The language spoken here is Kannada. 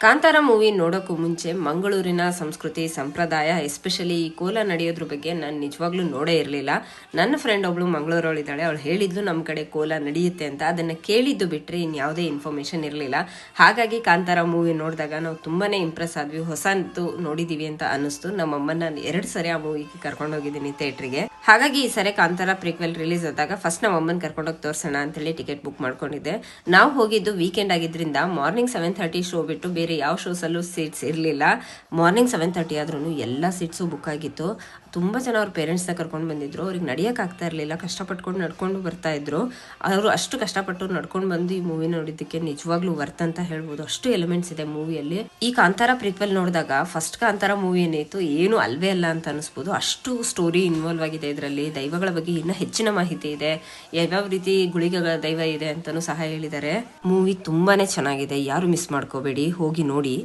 ಕಾಂತಾರ ಮೂವಿ ನೋಡೋಕ್ಕೂ ಮುಂಚೆ ಮಂಗಳೂರಿನ ಸಂಸ್ಕೃತಿ ಸಂಪ್ರದಾಯ ಎಸ್ಪೆಷಲಿ ಈ ಕೋಲ ನಡೆಯೋದ್ರ ಬಗ್ಗೆ ನಾನು ನಿಜವಾಗ್ಲೂ ನೋಡೇ ಇರಲಿಲ್ಲ. ನನ್ನ ಫ್ರೆಂಡ್ ಒಬ್ಳು ಮಂಗಳೂರವಳಿದ್ದಾಳೆ, ಅವಳು ಹೇಳಿದ್ಲು ನಮ್ಮ ಕಡೆ ಕೋಲ ನಡೆಯುತ್ತೆ ಅಂತ. ಅದನ್ನು ಕೇಳಿದ್ದು ಬಿಟ್ಟರೆ ಇನ್ಯಾವುದೇ ಇನ್ಫಾರ್ಮೇಷನ್ ಇರಲಿಲ್ಲ. ಹಾಗಾಗಿ ಕಾಂತಾರ ಮೂವಿ ನೋಡಿದಾಗ ನಾವು ತುಂಬಾ ಇಂಪ್ರೆಸ್ ಆದ್ವಿ. ಹೊಸದು ನೋಡಿದ್ದೀವಿ ಅಂತ ಅನ್ನಿಸ್ತು. ನಮ್ಮಮ್ಮನ 2 ಸರಿ ಆ ಮೂವಿಗೆ ಕರ್ಕೊಂಡೋಗಿದ್ದೀನಿ ಥಿಯೇಟ್ರಿಗೆ. ಹಾಗಾಗಿ ಈ ಸರಿ ಕಾಂತಾರ ಪ್ರಿಕ್ವೆಲ್ ರಿಲೀಸ್ ಆದಾಗ ಫಸ್ಟ್ ನಮ್ಮ ಅಮ್ಮನ ಕರ್ಕೊಂಡೋಗಿ ತೋರಿಸೋಣ ಅಂತೇಳಿ ಟಿಕೆಟ್ ಬುಕ್ ಮಾಡ್ಕೊಂಡಿದ್ದೆ. ನಾವು ಹೋಗಿದ್ದು ವೀಕೆಂಡ್ ಆಗಿದ್ರಿಂದ ಮಾರ್ನಿಂಗ್ 7:30 ಶೋ ಬಿಟ್ಟು ಬೇರೆ ಯಾವ ಶೋಸಲ್ಲೂ ಸೀಟ್ಸ್ ಇರಲಿಲ್ಲ. ಮಾರ್ನಿಂಗ್ 7:30 ಆದ್ರೂ ಎಲ್ಲ ಸೀಟ್ಸು ಬುಕ್ ಆಗಿತ್ತು. ತುಂಬ ಜನ ಅವ್ರ ಪೇರೆಂಟ್ಸ್ನ ಕರ್ಕೊಂಡು ಬಂದಿದ್ರು. ಅವ್ರಿಗೆ ನಡೆಯೋಕ್ಕಾಗ್ತಾ ಇರಲಿಲ್ಲ, ಕಷ್ಟಪಟ್ಕೊಂಡು ನಡ್ಕೊಂಡು ಬರ್ತಾ ಇದ್ರು. ಅವರು ಅಷ್ಟು ಕಷ್ಟಪಟ್ಟು ನಡ್ಕೊಂಡು ಬಂದು ಈ ಮೂವಿ ನೋಡಿದ್ದಕ್ಕೆ ನಿಜವಾಗ್ಲೂ ವರ್ತ್ ಅಂತ ಹೇಳ್ಬೋದು. ಅಷ್ಟು ಎಲಿಮೆಂಟ್ಸ್ ಇದೆ ಮೂವಿಯಲ್ಲಿ. ಈ ಕಾಂತಾರ ಪ್ರಿಕ್ವೆಲ್ ನೋಡಿದಾಗ ಫಸ್ಟ್ ಕಾಂತಾರ ಮೂವಿ ಏನಾಯ್ತು ಏನು ಅಲ್ವೇ ಅಲ್ಲ ಅಂತ ಅನಿಸ್ಬೋದು. ಅಷ್ಟು ಸ್ಟೋರಿ ಇನ್ವಾಲ್ವ್ ಆಗಿದೆ ಇದರಲ್ಲಿ. ದೈವಗಳ ಬಗ್ಗೆ ಇನ್ನೂ ಹೆಚ್ಚಿನ ಮಾಹಿತಿ ಇದೆ, ಯಾವ್ಯಾವ ರೀತಿ ಗುಳಿಗಳ ದೈವ ಇದೆ ಅಂತಲೂ ಸಹ ಹೇಳಿದ್ದಾರೆ. ಮೂವಿ ತುಂಬಾನೇ ಚೆನ್ನಾಗಿದೆ, ಯಾರು ಮಿಸ್ ಮಾಡ್ಕೋಬೇಡಿ, ಹೋಗಿ ನೋಡಿ.